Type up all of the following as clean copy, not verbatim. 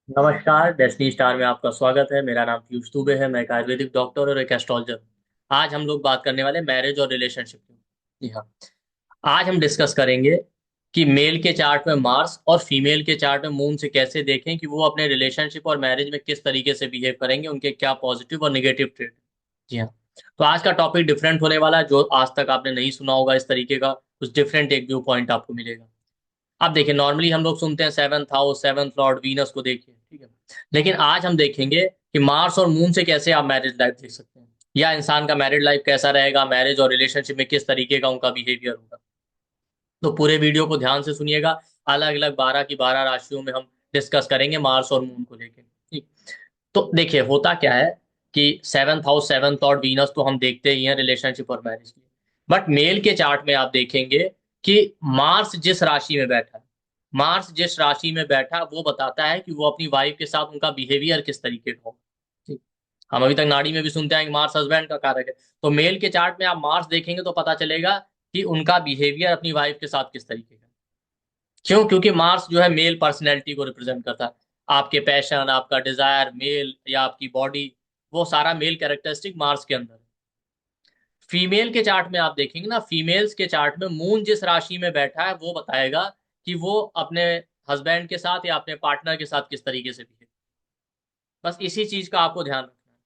नमस्कार, destiny star में आपका स्वागत है। मेरा नाम पीयूष दुबे है। मैं एक आयुर्वेदिक डॉक्टर और एक एस्ट्रोलॉजर हूँ। आज हम लोग बात करने वाले मैरिज और रिलेशनशिप की। जी हाँ। आज हम डिस्कस करेंगे कि मेल के चार्ट में मार्स और फीमेल के चार्ट में मून से कैसे देखें कि वो अपने रिलेशनशिप और मैरिज में किस तरीके से बिहेव करेंगे, उनके क्या पॉजिटिव और निगेटिव ट्रेड। जी हाँ। तो आज का टॉपिक डिफरेंट होने वाला है, जो आज तक आपने नहीं सुना होगा इस तरीके का। कुछ डिफरेंट एक व्यू पॉइंट आपको मिलेगा। आप देखिए, नॉर्मली हम लोग सुनते हैं seventh house, seventh Lord Venus को देखिए, ठीक है। लेकिन आज हम देखेंगे कि मार्स और मून से कैसे आप मैरिज लाइफ देख सकते हैं, या इंसान का मैरिड लाइफ कैसा रहेगा, मैरिज और रिलेशनशिप में किस तरीके का उनका बिहेवियर होगा। तो पूरे वीडियो को ध्यान से सुनिएगा। अलग अलग 12 की 12 राशियों में हम डिस्कस करेंगे मार्स और मून को लेकर, ठीक। तो देखिए, होता क्या है कि seventh house, seventh Lord Venus तो हम देखते ही हैं रिलेशनशिप और मैरिज में। बट मेल के चार्ट में आप देखेंगे कि मार्स जिस राशि में बैठा है, मार्स जिस राशि में बैठा वो बताता है कि वो अपनी वाइफ के साथ उनका बिहेवियर किस तरीके का होगा, ठीक। हम अभी तक नाड़ी में भी सुनते हैं कि मार्स हस्बैंड का कारक है। तो मेल के चार्ट में आप मार्स देखेंगे तो पता चलेगा कि उनका बिहेवियर अपनी वाइफ के साथ किस तरीके का है। क्यों? क्योंकि मार्स जो है मेल पर्सनैलिटी को रिप्रेजेंट करता है। आपके पैशन, आपका डिजायर, मेल या आपकी बॉडी, वो सारा मेल कैरेक्टरिस्टिक मार्स के अंदर है। फीमेल के चार्ट में आप देखेंगे ना, फीमेल्स के चार्ट में मून जिस राशि में बैठा है वो बताएगा कि वो अपने हस्बैंड के साथ या अपने पार्टनर के साथ किस तरीके से बिहेव। बस इसी चीज का आपको ध्यान रखना है।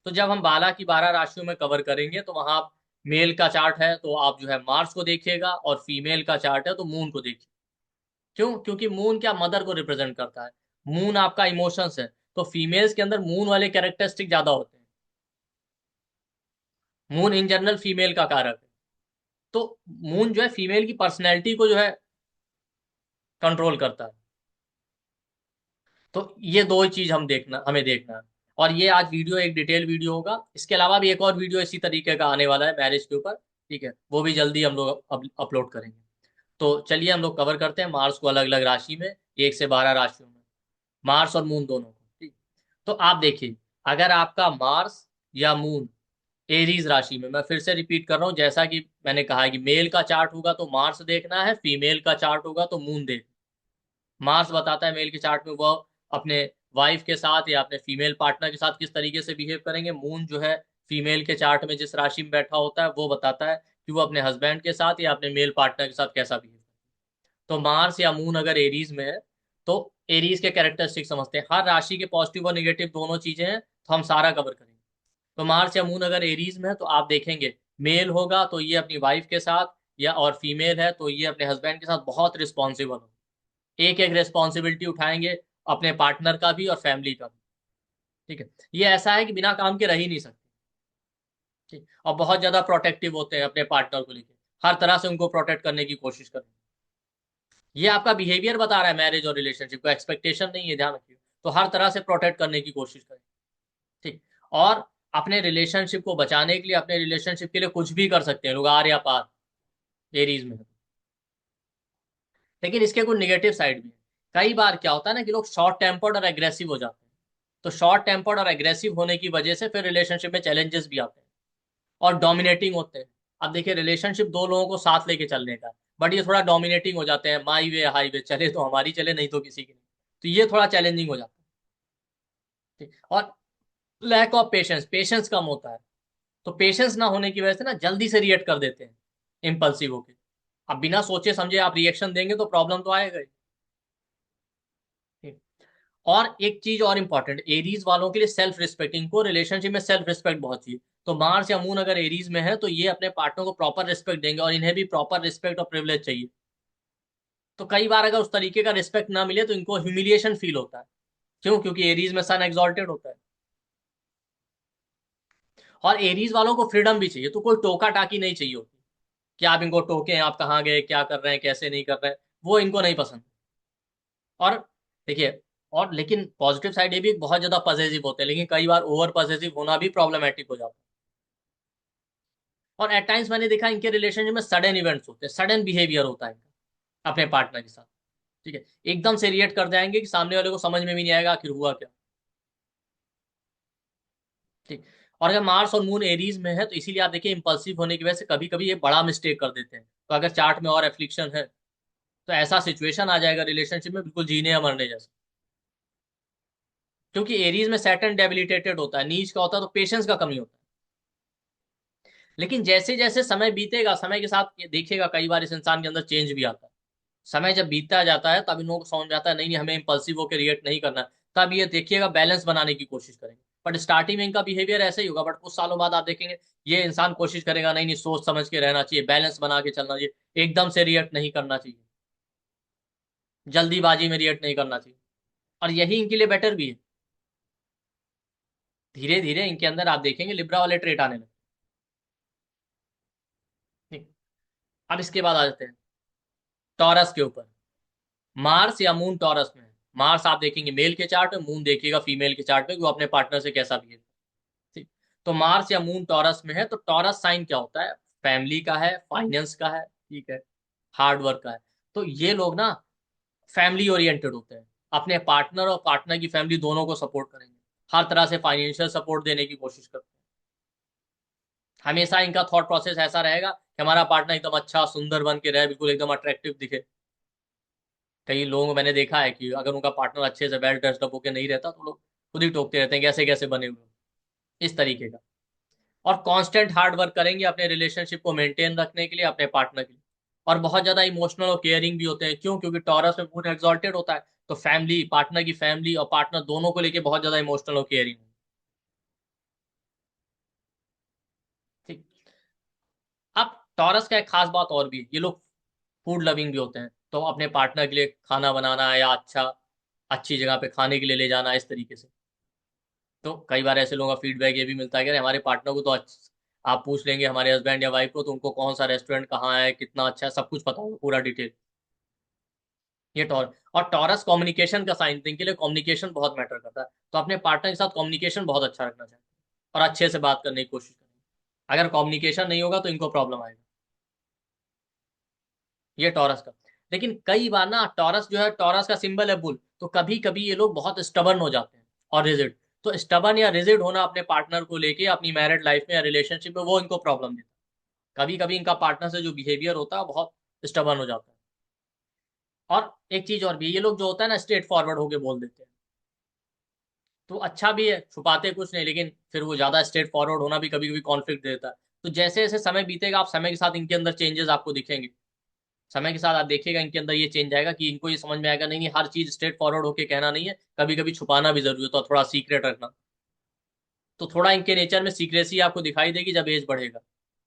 तो जब हम 12 की 12 राशियों में कवर करेंगे तो वहां आप मेल का चार्ट है तो आप जो है मार्स को देखिएगा, और फीमेल का चार्ट है तो मून को देखिए। क्यों? क्योंकि मून क्या, मदर को रिप्रेजेंट करता है। मून आपका इमोशंस है। तो फीमेल्स के अंदर मून वाले कैरेक्टरिस्टिक ज्यादा होते हैं। मून इन जनरल फीमेल का कारक है। तो मून जो है फीमेल की पर्सनैलिटी को जो है कंट्रोल करता है। तो ये दो ही चीज हमें देखना है। और ये आज वीडियो एक डिटेल वीडियो होगा। इसके अलावा भी एक और वीडियो इसी तरीके का आने वाला है मैरिज के ऊपर, ठीक है। वो भी जल्दी हम लोग अपलोड करेंगे। तो चलिए हम लोग कवर करते हैं मार्स को अलग अलग राशि में, 1 से 12 राशियों में, मार्स और मून दोनों को, ठीक। तो आप देखिए, अगर आपका मार्स या मून एरीज राशि में, मैं फिर से रिपीट कर रहा हूं, जैसा कि मैंने कहा है कि मेल का चार्ट होगा तो मार्स देखना है, फीमेल का चार्ट होगा तो मून देख। मार्स बताता है मेल के चार्ट में वो अपने वाइफ के साथ या अपने फीमेल पार्टनर के साथ किस तरीके से बिहेव करेंगे। मून जो है फीमेल के चार्ट में जिस राशि में बैठा होता है वो बताता है कि वो अपने हस्बैंड के साथ या अपने मेल पार्टनर के साथ कैसा बिहेव। तो मार्स या मून अगर एरीज में है तो एरीज के कैरेक्टरिस्टिक समझते हैं। हर राशि के पॉजिटिव और निगेटिव दोनों चीजें हैं, तो हम सारा कवर करेंगे। तो मार्स या मून अगर एरीज में है तो आप देखेंगे, मेल होगा तो ये अपनी वाइफ के साथ, या और फीमेल है तो ये अपने हस्बैंड के साथ बहुत रिस्पॉन्सिबल हो, एक एक रिस्पॉन्सिबिलिटी उठाएंगे, अपने पार्टनर का भी और फैमिली का भी, ठीक है। ये ऐसा है कि बिना काम के रह ही नहीं सकते, ठीक। और बहुत ज्यादा प्रोटेक्टिव होते हैं अपने पार्टनर को लेकर, हर तरह से उनको प्रोटेक्ट करने की कोशिश करें। ये आपका बिहेवियर बता रहा है मैरिज और रिलेशनशिप को, एक्सपेक्टेशन नहीं है, ध्यान रखिए। तो हर तरह से प्रोटेक्ट करने की कोशिश करें, ठीक। और अपने रिलेशनशिप को बचाने के लिए, अपने रिलेशनशिप के लिए कुछ भी कर सकते हैं लोग, आर या पार, एरीज में। लेकिन इसके कुछ निगेटिव साइड भी है। कई बार क्या होता है ना कि लोग शॉर्ट टेम्पर्ड और एग्रेसिव हो जाते हैं। तो शॉर्ट टेम्पर्ड और एग्रेसिव होने की वजह से फिर रिलेशनशिप में चैलेंजेस भी आते हैं, और डोमिनेटिंग होते हैं। अब देखिए, रिलेशनशिप दो लोगों को साथ लेके चलने का है, बट ये थोड़ा डोमिनेटिंग हो जाते हैं, माई वे हाई वे, चले तो हमारी चले, नहीं तो किसी की नहीं। तो ये थोड़ा चैलेंजिंग हो जाता है, ठीक। और लैक ऑफ पेशेंस, पेशेंस कम होता है। तो पेशेंस ना होने की वजह से ना जल्दी से रिएक्ट कर देते हैं, इम्पल्सिव होके। अब बिना सोचे समझे आप रिएक्शन देंगे तो प्रॉब्लम तो आएगा ही, ठीक। और एक चीज और इंपॉर्टेंट, एरीज वालों के लिए सेल्फ रिस्पेक्ट, इनको रिलेशनशिप में सेल्फ रिस्पेक्ट बहुत चाहिए। तो मार्स या मून अगर एरीज में है तो ये अपने पार्टनर को प्रॉपर रिस्पेक्ट देंगे, और इन्हें भी प्रॉपर रिस्पेक्ट और प्रिविलेज चाहिए। तो कई बार अगर उस तरीके का रिस्पेक्ट ना मिले तो इनको ह्यूमिलिएशन फील होता है। क्यों? क्योंकि एरीज में सन एक्सॉल्टेड होता है। और एरीज वालों को फ्रीडम भी चाहिए, तो कोई टोका टाकी नहीं चाहिए होती कि आप इनको टोके, आप कहाँ गए, क्या कर रहे हैं, कैसे नहीं कर रहे हैं, वो इनको नहीं पसंद। और देखिए, और लेकिन पॉजिटिव साइड ये भी, बहुत ज्यादा पॉजिटिव होते हैं, लेकिन कई बार ओवर पॉजिटिव होना भी प्रॉब्लमेटिक हो जाता है। और एट टाइम्स मैंने देखा इनके रिलेशनशिप में सडन इवेंट्स होते हैं, सडन बिहेवियर होता है इनका अपने पार्टनर के साथ, ठीक है। एकदम से रिएक्ट कर जाएंगे कि सामने वाले को समझ में भी नहीं आएगा आखिर हुआ क्या, ठीक। और अगर मार्स और मून एरीज में है तो इसीलिए आप देखिए, इंपल्सिव होने की वजह से कभी कभी ये बड़ा मिस्टेक कर देते हैं। तो अगर चार्ट में और एफ्लिक्शन है तो ऐसा सिचुएशन आ जाएगा रिलेशनशिप में, बिल्कुल जीने या मरने जैसा। क्योंकि एरीज में सैटर्न डेबिलिटेटेड होता है, नीच का होता है, तो पेशेंस का कमी होता है। लेकिन जैसे जैसे समय बीतेगा, समय के साथ ये देखिएगा कई बार इस इंसान के अंदर चेंज भी आता है। समय जब बीतता जाता है तब इन लोगों को समझ में आता है नहीं नहीं हमें इम्पल्सिव होकर रिएक्ट नहीं करना है। तब ये देखिएगा बैलेंस बनाने की कोशिश करेंगे। बट स्टार्टिंग में इनका बिहेवियर ऐसे ही होगा, बट कुछ सालों बाद आप देखेंगे ये इंसान कोशिश करेगा नहीं नहीं सोच समझ के रहना चाहिए, बैलेंस बना के चलना चाहिए, एकदम से रिएक्ट नहीं करना चाहिए, जल्दीबाजी में रिएक्ट नहीं करना चाहिए। और यही इनके लिए बेटर भी है। धीरे धीरे इनके अंदर आप देखेंगे लिब्रा वाले ट्रेट आने लगे। ठीक। अब इसके बाद आ जाते हैं टॉरस के ऊपर। मार्स या मून टॉरस में है। मार्स आप देखेंगे मेल के चार्ट में, मून देखिएगा फीमेल के चार्ट में कि वो अपने पार्टनर से कैसा बिहेव। ठीक। तो मार्स या मून टॉरस में है तो टॉरस साइन क्या होता है, फैमिली का है, फाइनेंस का है, ठीक है, हार्ड वर्क का है। तो ये लोग ना फैमिली ओरिएंटेड होते हैं, अपने पार्टनर और पार्टनर की फैमिली दोनों को सपोर्ट करेंगे, हर तरह से फाइनेंशियल सपोर्ट देने की कोशिश करते हैं। हमेशा इनका थॉट प्रोसेस ऐसा रहेगा कि हमारा पार्टनर एकदम अच्छा सुंदर बन के रहे, बिल्कुल एकदम अट्रैक्टिव दिखे। कई लोगों को मैंने देखा है कि अगर उनका पार्टनर अच्छे से वेल ड्रेस्ड अप होकर नहीं रहता तो लोग खुद ही टोकते रहते हैं कैसे कैसे बने हुए हो। इस तरीके का। और कांस्टेंट हार्ड वर्क करेंगे अपने रिलेशनशिप को मेंटेन रखने के लिए, अपने पार्टनर के लिए। और बहुत ज्यादा इमोशनल और केयरिंग भी होते हैं। क्यों? क्योंकि टॉरस में मून एक्सॉल्टेड होता है, तो फैमिली, पार्टनर की फैमिली और पार्टनर दोनों को लेके बहुत ज्यादा इमोशनल और केयरिंग। ठीक। अब टॉरस का एक खास बात और भी है, ये लोग फूड लविंग भी होते हैं, तो अपने पार्टनर के लिए खाना बनाना या अच्छी जगह पे खाने के लिए ले जाना, इस तरीके से। तो कई बार ऐसे लोगों का फीडबैक ये भी मिलता है कि अरे हमारे पार्टनर को तो आप पूछ लेंगे हमारे हस्बैंड या वाइफ को, तो उनको कौन सा रेस्टोरेंट कहाँ है, कितना अच्छा है, सब कुछ पता होगा, पूरा डिटेल। ये और टॉरस कम्युनिकेशन का साइन, इनके लिए कम्युनिकेशन बहुत मैटर करता है, तो अपने पार्टनर के साथ कम्युनिकेशन बहुत अच्छा रखना चाहिए और अच्छे से बात करने की कोशिश करें। अगर कम्युनिकेशन नहीं होगा तो इनको प्रॉब्लम आएगा। ये टॉरस का। लेकिन कई बार ना टॉरस जो है, टॉरस का सिंबल है बुल, तो कभी कभी ये लोग बहुत स्टबर्न हो जाते हैं और रिजिड। तो स्टबर्न या रिजिड होना अपने पार्टनर को लेके अपनी मैरिड लाइफ में या रिलेशनशिप में, वो इनको प्रॉब्लम देता है। कभी कभी इनका पार्टनर से जो बिहेवियर होता है वो बहुत स्टबर्न हो जाता है। और एक चीज और भी, ये लोग जो होता है ना स्ट्रेट फॉरवर्ड होके बोल देते हैं, तो अच्छा भी है, छुपाते कुछ नहीं, लेकिन फिर वो ज्यादा स्ट्रेट फॉरवर्ड होना भी कभी कभी कॉन्फ्लिक्ट देता है। तो जैसे जैसे समय बीतेगा, आप समय के साथ इनके अंदर चेंजेस आपको दिखेंगे। समय के साथ आप देखिएगा इनके अंदर ये चेंज आएगा कि इनको ये समझ में आएगा नहीं नहीं हर चीज स्ट्रेट फॉरवर्ड होके कहना नहीं है, कभी कभी छुपाना भी जरूरी होता है, थोड़ा सीक्रेट रखना। तो थोड़ा इनके नेचर में सीक्रेसी आपको दिखाई देगी जब एज बढ़ेगा,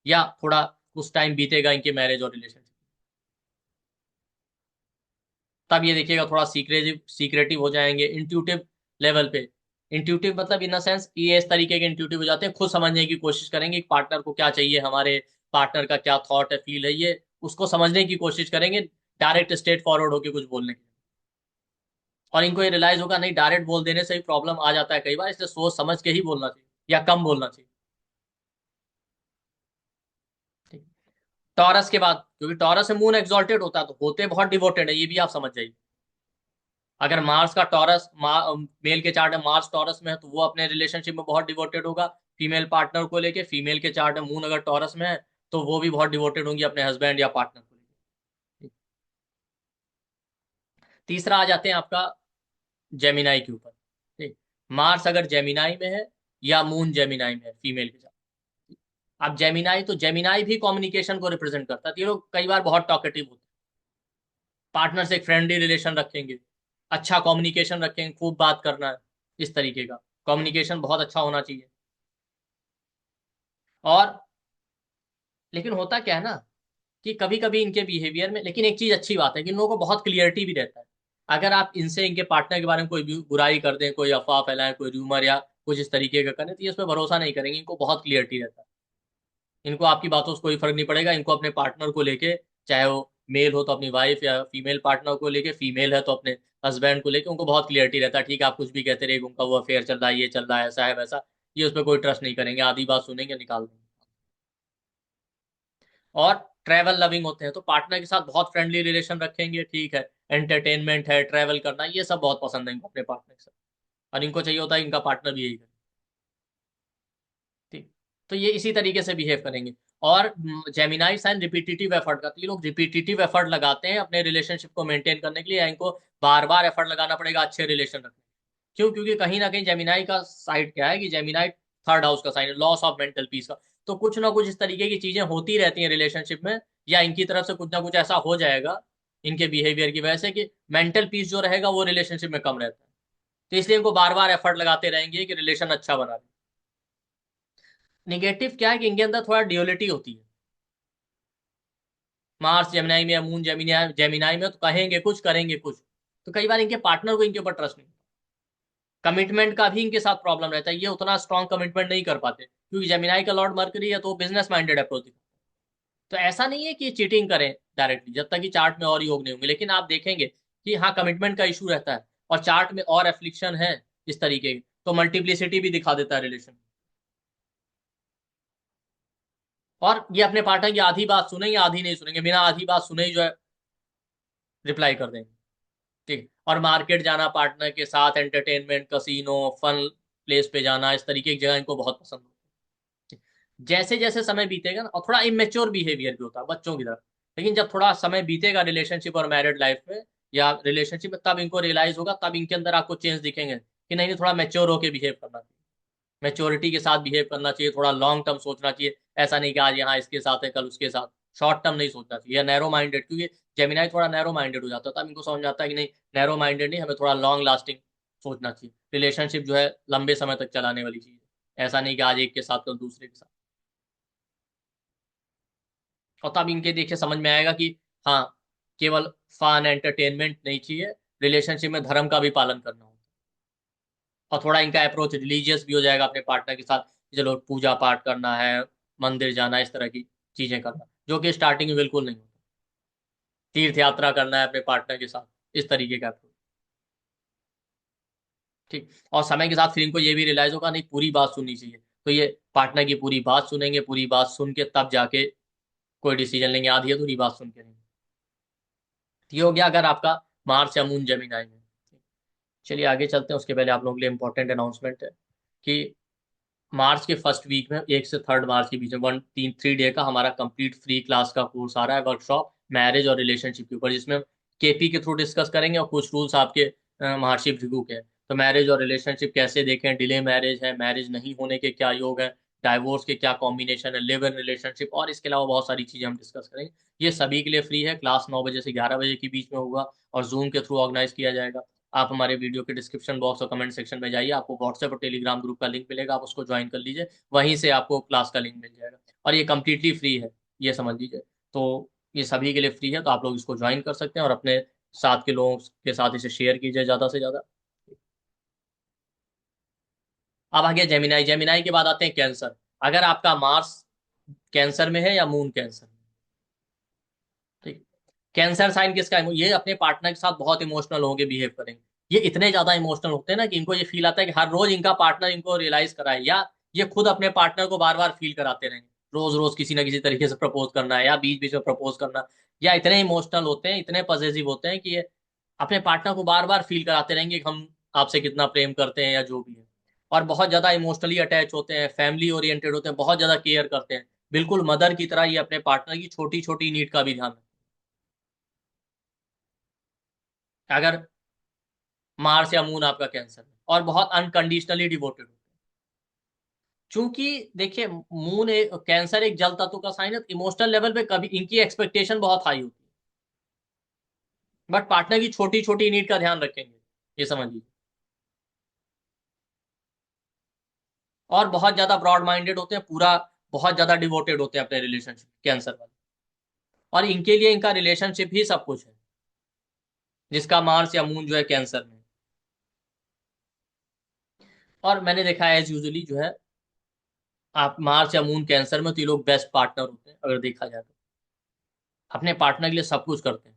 या थोड़ा कुछ टाइम बीतेगा इनके मैरिज और रिलेशनशिप, तब ये देखिएगा थोड़ा सीक्रेटिव सीक्रेटिव हो जाएंगे इंट्यूटिव लेवल पे। इंट्यूटिव मतलब इन द सेंस ये इस तरीके के इंट्यूटिव हो जाते हैं, खुद समझने की कोशिश करेंगे कि पार्टनर को क्या चाहिए, हमारे पार्टनर का क्या थॉट है, फील है, ये उसको समझने की कोशिश करेंगे, डायरेक्ट स्ट्रेट फॉरवर्ड होकर कुछ बोलने की। और इनको ये रियलाइज होगा नहीं डायरेक्ट बोल देने से ही प्रॉब्लम आ जाता है कई बार, इसलिए सोच समझ के ही बोलना चाहिए या कम बोलना चाहिए। ठीक। टॉरस के बाद, क्योंकि टॉरस में मून एक्सॉल्टेड होता है तो होते बहुत डिवोटेड है, ये भी आप समझ जाइए। अगर मार्स का मेल के चार्ट में मार्स टॉरस में है तो वो अपने रिलेशनशिप में बहुत डिवोटेड होगा फीमेल पार्टनर को लेके। फीमेल के चार्ट में मून अगर टॉरस में है तो वो भी बहुत डिवोटेड होंगी अपने हस्बैंड या पार्टनर को लेके। तीसरा आ जाते हैं आपका जेमिनाई के ऊपर। ठीक। मार्स अगर जेमिनाई में है या मून जेमिनाई में है फीमेल के साथ। अब जेमिनाई, तो जेमिनाई भी कम्युनिकेशन को रिप्रेजेंट करता है, तो ये लोग कई बार बहुत टॉकेटिव होते हैं, पार्टनर से एक फ्रेंडली रिलेशन रखेंगे, अच्छा कम्युनिकेशन रखेंगे, खूब बात करना है, इस तरीके का कम्युनिकेशन बहुत अच्छा होना चाहिए। और लेकिन होता क्या है ना कि कभी कभी इनके बिहेवियर में, लेकिन एक चीज अच्छी बात है कि इन लोगों को बहुत क्लियरिटी भी रहता है। अगर आप इनसे इनके पार्टनर के बारे में कोई भी बुराई कर दें, कोई अफवाह फैलाएं, कोई र्यूमर या कुछ इस तरीके का करें, तो ये उस पर भरोसा नहीं करेंगे, इनको बहुत क्लियरिटी रहता है। इनको आपकी बातों से कोई फर्क नहीं पड़ेगा, इनको अपने पार्टनर को लेके, चाहे वो मेल हो तो अपनी वाइफ, या फीमेल पार्टनर को लेके, फीमेल है तो अपने हस्बैंड को लेके, उनको बहुत क्लियरिटी रहता है। ठीक है आप कुछ भी कहते रहे, उनका वो अफेयर चल रहा है, ये चल रहा है, ऐसा है वैसा, ये उस पर कोई ट्रस्ट नहीं करेंगे, आधी बात सुनेंगे निकाल देंगे। और ट्रैवल लविंग होते हैं, तो पार्टनर के साथ बहुत फ्रेंडली रिलेशन रखेंगे, ठीक है, एंटरटेनमेंट है, ट्रैवल करना, ये सब बहुत पसंद है इनको अपने पार्टनर के साथ। और इनको चाहिए होता है इनका पार्टनर भी यही करे। ठीक। तो ये इसी तरीके से बिहेव करेंगे। और जेमिनाई साइन रिपीटिटिव एफर्ट का, तो ये लोग रिपीटिटिव एफर्ट लगाते हैं अपने रिलेशनशिप को मेंटेन करने के लिए, या इनको बार बार एफर्ट लगाना पड़ेगा अच्छे रिलेशन रखने के लिए। क्यों? क्योंकि कहीं ना कहीं जेमिनाई का साइड क्या है कि जेमिनाई थर्ड हाउस का साइन है, लॉस ऑफ मेंटल पीस का। तो कुछ ना कुछ इस तरीके की चीजें होती रहती हैं रिलेशनशिप में, या इनकी तरफ से कुछ ना कुछ ऐसा हो जाएगा इनके बिहेवियर की वजह से कि मेंटल पीस जो रहेगा वो रिलेशनशिप में कम रहता है। तो इसलिए इनको बार बार एफर्ट लगाते रहेंगे कि रिलेशन अच्छा बना ले। निगेटिव क्या है कि इनके अंदर थोड़ा ड्यूअलिटी होती है। मार्स जेमिनाई में या मून जेमिनाई जेमिनाई में तो कहेंगे कुछ करेंगे कुछ। तो कई बार इनके पार्टनर को इनके ऊपर ट्रस्ट नहीं। कमिटमेंट का भी इनके साथ प्रॉब्लम रहता है, ये उतना स्ट्रांग कमिटमेंट नहीं कर पाते क्योंकि जेमिनाई का लॉर्ड मर्करी है तो बिजनेस माइंडेड अप्रोच दिखाते हैं। तो ऐसा नहीं है कि चीटिंग करें डायरेक्टली जब तक कि चार्ट में और योग नहीं होंगे, लेकिन आप देखेंगे कि हाँ कमिटमेंट का इशू रहता है और चार्ट में और एफ्लिक्शन है इस तरीके की, तो मल्टीप्लिसिटी भी दिखा देता है रिलेशन। और ये अपने पार्टनर की आधी बात सुनेंगे आधी नहीं सुनेंगे, बिना आधी बात सुने ही जो है रिप्लाई कर देंगे। ठीक है। और मार्केट जाना पार्टनर के साथ, एंटरटेनमेंट, कसिनो, फन प्लेस पे जाना, इस तरीके की जगह इनको बहुत पसंद होती है। जैसे जैसे समय बीतेगा ना, और थोड़ा इमेच्योर बिहेवियर भी होता है बच्चों की तरह, लेकिन जब थोड़ा समय बीतेगा रिलेशनशिप और मैरिड लाइफ में या रिलेशनशिप में, तब इनको रियलाइज होगा, तब इनके अंदर आपको चेंज दिखेंगे कि नहीं नहीं थोड़ा मेच्योर होकर बिहेव करना चाहिए, मेच्योरिटी के साथ बिहेव करना चाहिए, थोड़ा लॉन्ग टर्म सोचना चाहिए। ऐसा नहीं कि आज यहाँ इसके साथ है कल उसके साथ, शॉर्ट टर्म नहीं सोचना चाहिए, या नैरो माइंडेड, क्योंकि जेमिनाई थोड़ा नैरो माइंडेड हो जाता है, तब इनको समझ में आता है कि नहीं नैरो माइंडेड नहीं, हमें थोड़ा लॉन्ग लास्टिंग सोचना चाहिए। रिलेशनशिप जो है लंबे समय तक चलाने वाली चीज है, ऐसा नहीं कि आज एक के साथ कल दूसरे के साथ। और तब इनके देखिए समझ में आएगा कि हाँ केवल फन एंटरटेनमेंट नहीं चाहिए, रिलेशनशिप में धर्म का भी पालन करना होता है। और थोड़ा इनका अप्रोच रिलीजियस भी हो जाएगा अपने पार्टनर के साथ, चलो पूजा पाठ करना है, मंदिर जाना, इस तरह की चीजें करना, जो कि स्टार्टिंग में बिल्कुल नहीं होता। तीर्थ यात्रा करना है अपने पार्टनर के साथ, इस तरीके का अप्रोच। ठीक। और समय के साथ फिर इनको ये भी रियलाइज होगा नहीं पूरी बात सुननी चाहिए, तो ये पार्टनर की पूरी बात सुनेंगे, पूरी बात सुन के तब जाके कोई डिसीजन लेंगे, आधी अधूरी बात सुन के नहीं। ये हो गया अगर आपका मार्स या मून जेमिनाई में। चलिए आगे चलते हैं, उसके पहले आप लोगों के लिए इंपॉर्टेंट अनाउंसमेंट है कि मार्च के फर्स्ट वीक में 1 से 3 मार्च के बीच में 3 डे का हमारा कंप्लीट फ्री क्लास का कोर्स आ रहा है, वर्कशॉप मैरिज और रिलेशनशिप के ऊपर, जिसमें केपी के थ्रू डिस्कस करेंगे और कुछ रूल्स आपके महर्षि भृगु के हैं। तो मैरिज और रिलेशनशिप कैसे देखें, डिले मैरिज है, मैरिज नहीं होने के क्या योग है, डाइवोर्स के क्या कॉम्बिनेशन है, लिव इन रिलेशनशिप, और इसके अलावा बहुत सारी चीजें हम डिस्कस करेंगे। ये सभी के लिए फ्री है, क्लास 9 बजे से 11 बजे के बीच में होगा और जूम के थ्रू ऑर्गेनाइज किया जाएगा। आप हमारे वीडियो के डिस्क्रिप्शन बॉक्स और कमेंट सेक्शन में जाइए, आपको व्हाट्सएप और टेलीग्राम ग्रुप का लिंक मिलेगा, आप उसको ज्वाइन कर लीजिए, वहीं से आपको क्लास का लिंक मिल जाएगा। और ये कम्प्लीटली फ्री है, ये समझ लीजिए। तो ये सभी के लिए फ्री है, तो आप लोग इसको ज्वाइन कर सकते हैं और अपने साथ के लोगों के साथ इसे शेयर कीजिए ज़्यादा से ज़्यादा। अब आ गया जेमिनाई। जेमिनाई के बाद आते हैं कैंसर। अगर आपका मार्स कैंसर में है या मून कैंसर में, ठीक। कैंसर साइन किसका है? ये अपने पार्टनर के साथ बहुत इमोशनल होंगे, बिहेव करेंगे। ये इतने ज्यादा इमोशनल होते हैं ना कि इनको ये फील आता है कि हर रोज इनका पार्टनर इनको रियलाइज कराए, या ये खुद अपने पार्टनर को बार बार फील कराते रहेंगे। रोज रोज किसी ना किसी तरीके से प्रपोज करना है या बीच बीच में प्रपोज करना, या इतने इमोशनल होते हैं, इतने पॉजिटिव होते हैं कि ये अपने पार्टनर को बार बार फील कराते रहेंगे कि हम आपसे कितना प्रेम करते हैं या जो भी है। और बहुत ज्यादा इमोशनली अटैच होते हैं, फैमिली ओरिएंटेड होते हैं, बहुत ज्यादा केयर करते हैं, बिल्कुल मदर की तरह ये अपने पार्टनर की छोटी छोटी नीड का भी ध्यान रखते हैं। अगर मार्स या मून आपका कैंसर में, और बहुत अनकंडीशनली डिवोटेड होते हैं। चूंकि देखिए मून कैंसर एक जल तत्व का साइन है, इमोशनल लेवल पे कभी इनकी एक्सपेक्टेशन बहुत हाई होती है, बट पार्टनर की छोटी छोटी नीड का ध्यान रखेंगे, ये समझ लीजिए। और बहुत ज्यादा ब्रॉड माइंडेड होते हैं, पूरा बहुत ज्यादा डिवोटेड होते हैं अपने रिलेशनशिप, कैंसर वाले। और इनके लिए इनका रिलेशनशिप ही सब कुछ है, जिसका मार्स या मून जो है कैंसर में। और मैंने देखा है एज यूजुअली जो है, आप मार्स या मून कैंसर में तो ये लोग बेस्ट पार्टनर होते हैं, अगर देखा जाए तो अपने पार्टनर के लिए सब कुछ करते हैं।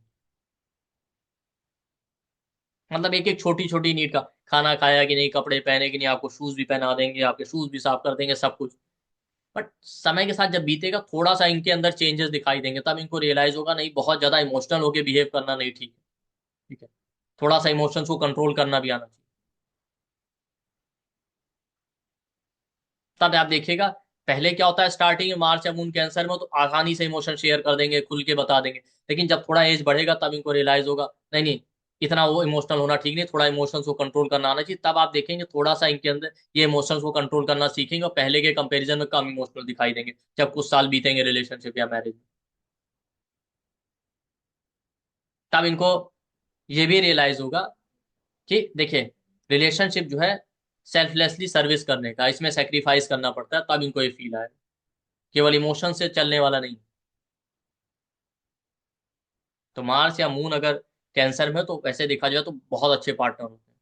मतलब एक एक छोटी छोटी नीड का, खाना खाया कि नहीं, कपड़े पहने कि नहीं, आपको शूज भी पहना देंगे, आपके शूज भी साफ कर देंगे, सब कुछ। बट समय के साथ जब बीतेगा थोड़ा सा इनके अंदर चेंजेस दिखाई देंगे, तब इनको रियलाइज होगा नहीं बहुत ज्यादा इमोशनल होकर बिहेव करना नहीं ठीक है। ठीक है। थोड़ा सा इमोशंस को कंट्रोल करना भी आना चाहिए। तब आप देखिएगा पहले क्या होता है, स्टार्टिंग में मार्च या मून कैंसर में तो आसानी से इमोशन शेयर कर देंगे, खुल के बता देंगे, लेकिन जब थोड़ा एज बढ़ेगा तब इनको रियलाइज होगा नहीं नहीं इतना वो इमोशनल होना ठीक नहीं, थोड़ा इमोशंस को कंट्रोल करना आना चाहिए। तब आप देखेंगे थोड़ा सा इनके अंदर ये इमोशंस को कंट्रोल करना सीखेंगे और पहले के कंपैरिजन में कम इमोशनल दिखाई देंगे जब कुछ साल बीतेंगे रिलेशनशिप या मैरिज में। तब इनको ये भी रियलाइज होगा कि देखिए, रिलेशनशिप जो है सेल्फलेसली सर्विस करने का, इसमें सेक्रीफाइस करना पड़ता है, तब इनको ये फील आए, केवल इमोशन से चलने वाला नहीं। तो मार्स या मून अगर कैंसर में हो तो वैसे देखा जाए तो बहुत अच्छे पार्टनर होते हैं,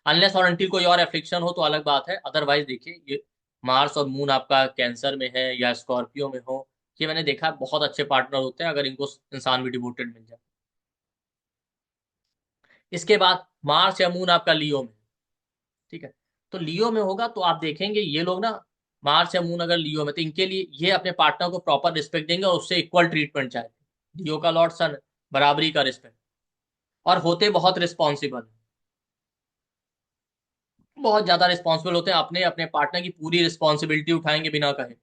अनलेस और अनटिल कोई और एफ्लिक्शन हो तो अलग बात है। अदरवाइज देखिए, ये मार्स और मून आपका कैंसर में है या स्कॉर्पियो में हो, ये मैंने देखा है बहुत अच्छे पार्टनर होते हैं अगर इनको इंसान भी डिवोटेड मिल जाए। इसके बाद मार्स या मून आपका लियो में, ठीक है, तो लियो में होगा तो आप देखेंगे ये लोग ना, मार्स या मून अगर लियो में, तो इनके लिए ये अपने पार्टनर को प्रॉपर रिस्पेक्ट देंगे और उससे इक्वल ट्रीटमेंट चाहते। लियो का लॉर्ड सन, बराबरी का रिस्पेक्ट, और होते बहुत रिस्पॉन्सिबल, बहुत ज्यादा रिस्पॉन्सिबल होते हैं, अपने अपने पार्टनर की पूरी रिस्पॉन्सिबिलिटी उठाएंगे बिना कहे।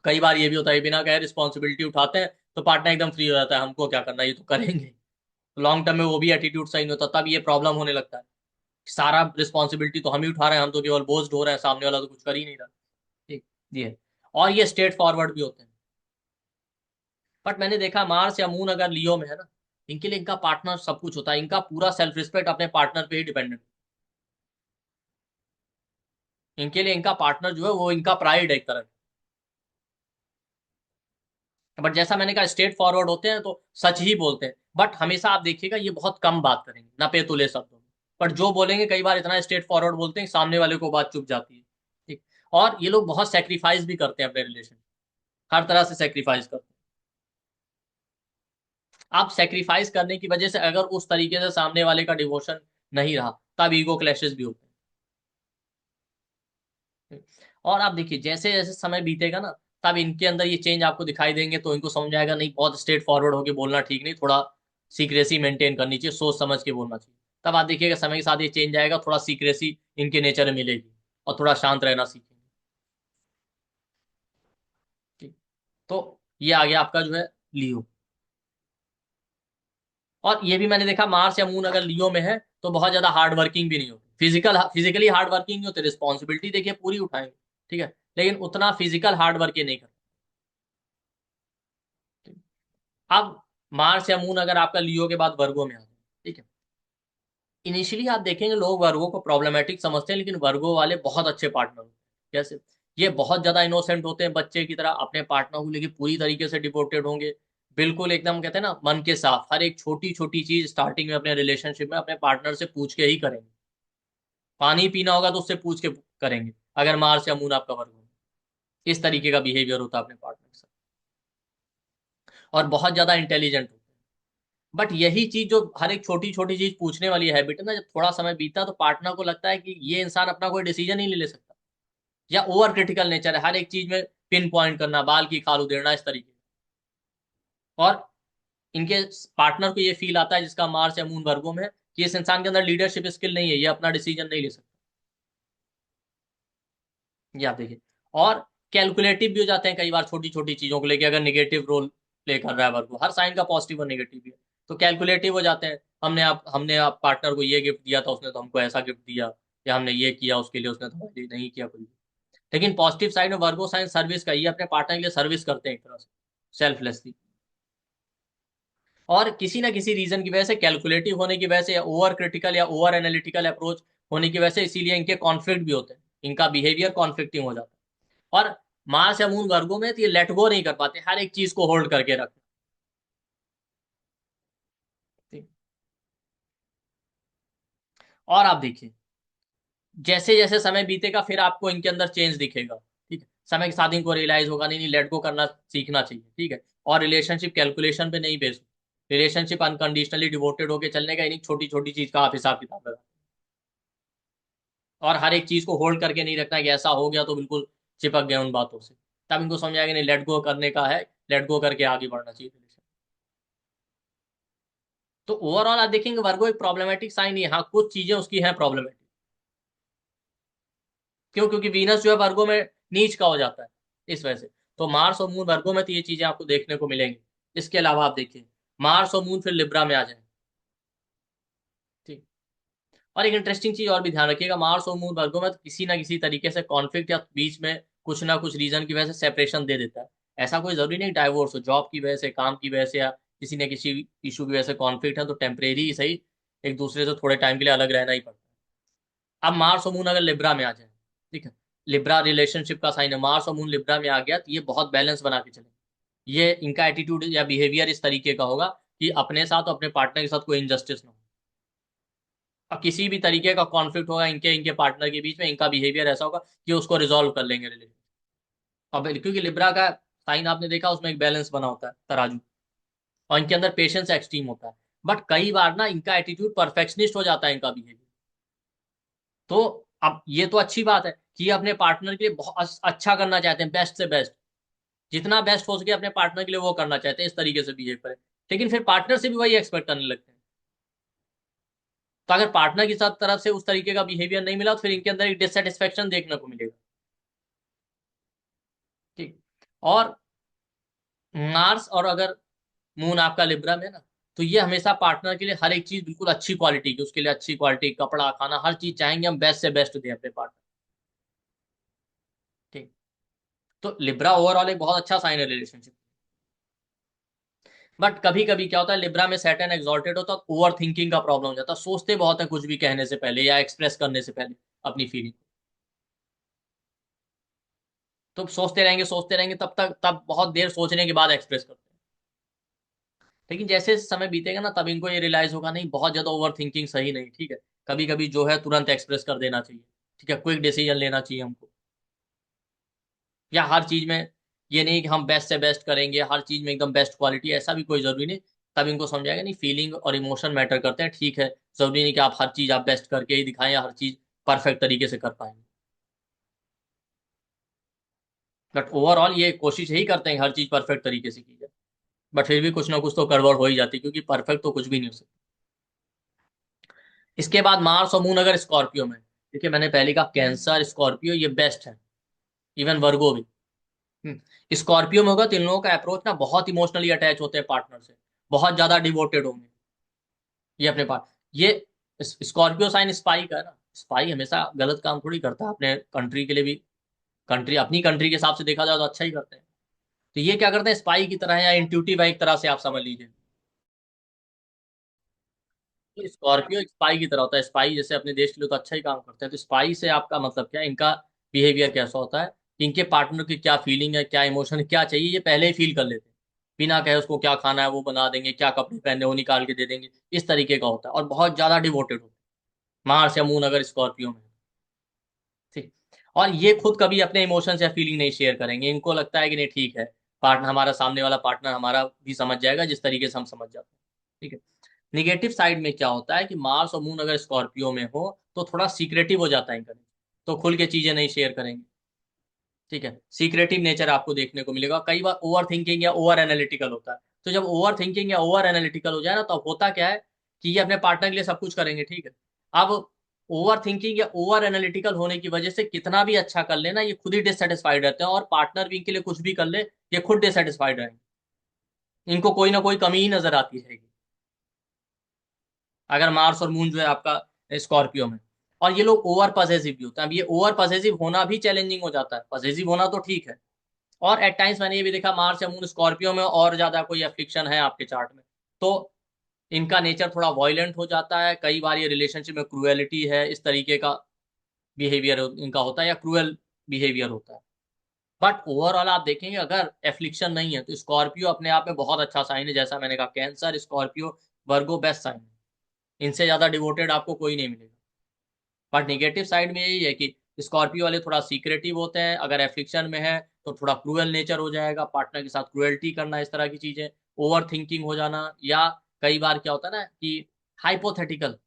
कई बार ये भी होता है बिना कहे रिस्पॉन्सिबिलिटी उठाते हैं तो पार्टनर एकदम फ्री हो जाता है, हमको क्या करना, ये तो करेंगे। लॉन्ग टर्म में वो भी एटीट्यूड सही नहीं होता, तब ये प्रॉब्लम होने लगता है। सारा रिस्पॉन्सिबिलिटी तो हम ही उठा रहे हैं, हम तो केवल बोझ ढो रहे हैं, सामने वाला तो कुछ कर ही नहीं रहा। ठीक, ये। और ये स्ट्रेट फॉरवर्ड भी होते हैं। बट मैंने देखा मार्स या मून अगर लियो में है ना, इनके लिए इनका पार्टनर सब कुछ होता है, इनका पूरा सेल्फ रिस्पेक्ट अपने पार्टनर पे ही डिपेंडेंट। इनके लिए इनका पार्टनर जो है वो इनका प्राइड है एक तरह। बट जैसा मैंने कहा स्ट्रेट फॉरवर्ड होते हैं तो सच ही बोलते हैं, बट हमेशा आप देखिएगा ये बहुत कम बात करेंगे, ना पे तुले शब्दों में। पर जो बोलेंगे कई बार इतना स्ट्रेट फॉरवर्ड बोलते हैं सामने वाले को बात चुप जाती है। ठीक। और ये लोग बहुत सेक्रीफाइस भी करते हैं अपने रिलेशन, हर तरह से सेक्रीफाइस करते हैं। आप सेक्रीफाइस करने की वजह से अगर उस तरीके से सामने वाले का डिवोशन नहीं रहा, तब ईगो क्लैशेस भी होते हैं। और आप देखिए जैसे जैसे समय बीतेगा ना, तब इनके अंदर ये चेंज आपको दिखाई देंगे, तो इनको समझ आएगा नहीं, बहुत स्ट्रेट फॉरवर्ड होकर बोलना ठीक नहीं, थोड़ा सीक्रेसी मेंटेन करनी चाहिए, सोच समझ के बोलना चाहिए। तब आप देखिएगा समय के साथ ये चेंज आएगा, थोड़ा सीक्रेसी इनके नेचर में मिलेगी और थोड़ा शांत रहना सीखेंगे। ठीक। तो ये आ गया आपका जो है लियो। और ये भी मैंने देखा मार्स या मून अगर लियो में है तो बहुत ज्यादा हार्ड वर्किंग भी नहीं होती, फिजिकली हार्ड वर्किंग नहीं होते, रिस्पॉन्सिबिलिटी देखिए पूरी उठाएंगे, ठीक है, लेकिन उतना फिजिकल हार्ड वर्क ये नहीं करते। अब मार्स या मून अगर आपका लियो के बाद वर्गो में आ जाए, ठीक है, इनिशियली आप देखेंगे लोग वर्गो को प्रॉब्लमेटिक समझते हैं, लेकिन वर्गो वाले बहुत अच्छे पार्टनर होते हैं। जैसे ये बहुत ज्यादा इनोसेंट होते हैं, बच्चे की तरह अपने पार्टनर को लेके पूरी तरीके से डिवोटेड होंगे, बिल्कुल एकदम कहते हैं ना मन के साफ, हर एक छोटी छोटी चीज स्टार्टिंग में अपने रिलेशनशिप में अपने पार्टनर से पूछ के ही करेंगे। पानी पीना होगा तो उससे पूछ के करेंगे, अगर मार्स या मून आपका वर्ग हो। इस तरीके का बिहेवियर होता है अपने पार्टनर के साथ, और बहुत ज्यादा इंटेलिजेंट होते हैं। बट यही चीज जो हर एक छोटी छोटी चीज पूछने वाली हैबिट है ना, जब थोड़ा समय बीता तो पार्टनर को लगता है कि ये इंसान अपना कोई डिसीजन ही नहीं ले सकता, या ओवर क्रिटिकल नेचर है, हर एक चीज में पिन पॉइंट करना, बाल की खाल उधेड़ना, इस तरीके। और इनके पार्टनर को ये फील आता है जिसका मार्स या मून वर्गों में है, कि इस इंसान के अंदर लीडरशिप स्किल नहीं है, ये अपना डिसीजन नहीं ले सकता। ये आप देखिए। और कैलकुलेटिव भी हो जाते हैं कई बार छोटी छोटी चीजों को लेके, अगर निगेटिव रोल प्ले कर रहा है वर्गो, हर साइन का पॉजिटिव और नेगेटिव भी है, तो कैलकुलेटिव हो जाते हैं। हमने आप पार्टनर को ये गिफ्ट दिया था, उसने तो हमको ऐसा गिफ्ट दिया, या हमने ये किया उसके लिए, उसने तो हमारे लिए नहीं किया कुछ भी। लेकिन पॉजिटिव साइड में वर्गो साइन सर्विस का, ये अपने पार्टनर के लिए सर्विस करते हैं एक तरह से, सेल्फलेसली। और किसी ना किसी रीजन की वजह से, कैलकुलेटिव होने की वजह से, या ओवर क्रिटिकल या ओवर एनालिटिकल अप्रोच होने की वजह से, इसीलिए इनके कॉन्फ्लिक्ट भी होते हैं, इनका बिहेवियर कॉन्फ्लिक्टिंग हो जाता है। और मार्स या मून वर्गों में तो ये लेट गो नहीं कर पाते, हर एक चीज को होल्ड करके रखना। ठीक। और आप देखिए जैसे जैसे समय बीतेगा फिर आपको इनके अंदर चेंज दिखेगा। ठीक है, समय के साथ इनको रियलाइज होगा नहीं नहीं, लेट गो करना सीखना चाहिए। ठीक है, और रिलेशनशिप कैलकुलेशन पे नहीं बेस्ड, रिलेशनशिप अनकंडीशनली डिवोटेड होकर चलने का, इन्हीं छोटी छोटी चीज का आप हिसाब किताब लगा, और हर एक चीज को होल्ड करके नहीं रखना कि ऐसा हो गया तो बिल्कुल चिपक गए उन बातों से। तब इनको समझ आएगा नहीं, लेट गो करने का है, लेट गो करके आगे बढ़ना चाहिए रिलेशन। तो ओवरऑल आप देखेंगे वर्गो एक प्रॉब्लमेटिक साइन ही है, हाँ कुछ चीजें उसकी हैं प्रॉब्लमेटिक। क्यों? क्योंकि वीनस जो है वर्गो में नीच का हो जाता है, इस वजह से। तो मार्स और मून वर्गो में तो ये चीजें आपको देखने को मिलेंगी। इसके अलावा आप देखिए मार्स और मून फिर लिब्रा में आ जाए, और एक इंटरेस्टिंग चीज और भी ध्यान रखिएगा, मार्स और मून वर्गों में तो किसी ना किसी तरीके से कॉन्फ्लिक्ट या बीच में कुछ ना कुछ रीजन की वजह से सेपरेशन दे देता है। ऐसा कोई जरूरी नहीं डाइवोर्स हो, जॉब की वजह से, काम की वजह से, या किसी न किसी इशू की वजह से कॉन्फ्लिक्ट है तो टेम्परेरी ही सही एक दूसरे से थोड़े टाइम के लिए अलग रहना ही पड़ता है। अब मार्स और मून अगर लिब्रा में आ जाए, ठीक है, लिब्रा रिलेशनशिप का साइन है, मार्स और मून लिब्रा में आ गया तो ये बहुत बैलेंस बना के चले। ये इनका एटीट्यूड या बिहेवियर इस तरीके का होगा कि अपने साथ और अपने पार्टनर के साथ कोई इनजस्टिस ना हो, और किसी भी तरीके का कॉन्फ्लिक्ट होगा इनके इनके पार्टनर के बीच में, इनका बिहेवियर ऐसा होगा कि उसको रिजॉल्व कर लेंगे रिलेशन। अब क्योंकि लिब्रा का साइन आपने देखा उसमें एक बैलेंस बना होता है, तराजू, और इनके अंदर पेशेंस एक्सट्रीम होता है। बट कई बार ना इनका एटीट्यूड परफेक्शनिस्ट हो जाता है, इनका बिहेवियर। तो अब ये तो अच्छी बात है कि ये अपने पार्टनर के लिए बहुत अच्छा करना चाहते हैं, बेस्ट से बेस्ट, जितना बेस्ट हो सके अपने पार्टनर के लिए वो करना चाहते हैं, इस तरीके से बिहेव करें। लेकिन फिर पार्टनर से भी वही एक्सपेक्ट करने लगते हैं। तो अगर पार्टनर की साथ तरफ से उस तरीके का बिहेवियर नहीं मिला तो फिर इनके अंदर एक डिससेटिस्फेक्शन देखने को मिलेगा। ठीक। और मार्स और अगर मून आपका लिब्रा में ना, तो ये हमेशा पार्टनर के लिए हर एक चीज बिल्कुल अच्छी क्वालिटी की, उसके लिए अच्छी क्वालिटी कपड़ा खाना हर चीज चाहेंगे हम बेस्ट से बेस्ट दें अपने पार्टनर। ठीक। तो लिब्रा ओवरऑल एक बहुत अच्छा साइन है रिलेशनशिप। बट कभी कभी क्या होता है, लिब्रा में सैटर्न एक्सॉल्टेड होता है, ओवर थिंकिंग का प्रॉब्लम हो जाता है, सोचते बहुत है कुछ भी कहने से पहले या एक्सप्रेस करने से पहले अपनी फीलिंग। तो सोचते रहेंगे तब बहुत देर सोचने के बाद एक्सप्रेस करते हैं। लेकिन जैसे समय बीतेगा ना तब इनको ये रियलाइज होगा नहीं, बहुत ज्यादा ओवर थिंकिंग सही नहीं, ठीक है, कभी कभी जो है तुरंत एक्सप्रेस कर देना चाहिए, ठीक है, क्विक डिसीजन लेना चाहिए हमको। या हर चीज में ये नहीं कि हम बेस्ट से बेस्ट करेंगे, हर चीज में एकदम बेस्ट क्वालिटी, ऐसा भी कोई जरूरी नहीं। तब इनको समझाएगा नहीं, फीलिंग और इमोशन मैटर करते हैं, ठीक है, जरूरी नहीं कि आप हर चीज आप बेस्ट करके ही दिखाएं या हर चीज परफेक्ट तरीके से कर पाएंगे। बट ओवरऑल ये कोशिश यही करते हैं कि हर चीज परफेक्ट तरीके से की जाए। बट फिर भी कुछ ना कुछ तो गड़बड़ हो ही जाती है, क्योंकि परफेक्ट तो कुछ भी नहीं हो सकता। इसके बाद मार्स और मून अगर स्कॉर्पियो में, देखिए मैंने पहले कहा कैंसर स्कॉर्पियो ये बेस्ट है, इवन वर्गो भी। स्कॉर्पियो में होगा तो इन लोगों का अप्रोच ना बहुत इमोशनली अटैच होते हैं पार्टनर से, बहुत ज्यादा डिवोटेड होंगे ये अपने पार्ट। ये स्कॉर्पियो साइन स्पाई का है ना, स्पाई हमेशा गलत काम थोड़ी करता है, अपने कंट्री के लिए भी, कंट्री अपनी कंट्री के हिसाब से देखा जाए तो अच्छा ही करते हैं। तो ये क्या करते हैं, स्पाई की तरह है या इंट्यूटिव एक तरह से आप समझ लीजिए। तो स्कॉर्पियो एक स्पाई की तरह होता है, स्पाई जैसे अपने देश के लिए तो अच्छा ही काम करते हैं, तो स्पाई से आपका मतलब क्या है, इनका बिहेवियर कैसा होता है, इनके पार्टनर की क्या फीलिंग है, क्या इमोशन है, क्या चाहिए, ये पहले ही फील कर लेते हैं। बिना कहे उसको क्या खाना है वो बना देंगे, क्या कपड़े पहनने वो निकाल के दे देंगे, इस तरीके का होता है, और बहुत ज्यादा डिवोटेड होता है मार्स या मून अगर स्कॉर्पियो में। ठीक। और ये खुद कभी अपने इमोशंस या फीलिंग नहीं शेयर करेंगे, इनको लगता है कि नहीं ठीक है, पार्टनर हमारा, सामने वाला पार्टनर हमारा भी समझ जाएगा जिस तरीके से हम समझ जाते हैं। ठीक है। निगेटिव साइड में क्या होता है कि मार्स और मून अगर स्कॉर्पियो में हो तो थोड़ा सीक्रेटिव हो जाता है इनका, तो खुल के चीजें नहीं शेयर करेंगे। ठीक है, सीक्रेटिव नेचर आपको देखने को मिलेगा, कई बार ओवर थिंकिंग या ओवर एनालिटिकल होता है। तो जब ओवर थिंकिंग या ओवर एनालिटिकल हो जाए ना, तब होता क्या है कि ये अपने पार्टनर के लिए सब कुछ करेंगे, ठीक है। अब ओवर थिंकिंग या ओवर एनालिटिकल होने की वजह से कितना भी अच्छा कर लेना ये खुद ही डिससेटिस्फाइड रहते हैं, और पार्टनर भी इनके लिए कुछ भी कर ले ये खुद डिससेटिस्फाइड रहेंगे, इनको कोई ना कोई कमी ही नजर आती रहेगी अगर मार्स और मून जो है आपका स्कॉर्पियो में। और ये लोग ओवर पॉसेसिव भी होते हैं। अब ये ओवर पॉसेसिव होना भी चैलेंजिंग हो जाता है, पॉसेसिव होना तो ठीक है, और एट टाइम्स मैंने ये भी देखा मार्स या मून स्कॉर्पियो में और ज्यादा कोई एफ्लिक्शन है आपके चार्ट में, तो इनका नेचर थोड़ा वॉयलेंट हो जाता है, कई बार ये रिलेशनशिप में क्रूएलिटी है, इस तरीके का बिहेवियर इनका होता है या क्रूएल बिहेवियर होता है। बट ओवरऑल आप देखेंगे अगर एफ्लिक्शन नहीं है तो स्कॉर्पियो अपने आप में बहुत अच्छा साइन है, जैसा मैंने कहा कैंसर स्कॉर्पियो वर्गो बेस्ट साइन है, इनसे ज्यादा डिवोटेड आपको कोई नहीं मिलेगा। बट निगेटिव साइड में यही है कि स्कॉर्पियो वाले थोड़ा सीक्रेटिव होते हैं, अगर एफ्लिक्शन में है तो थोड़ा क्रूएल नेचर हो जाएगा, पार्टनर के साथ क्रूएल्टी करना, इस तरह की चीजें, ओवर थिंकिंग हो जाना, या कई बार क्या होता है ना कि हाइपोथेटिकल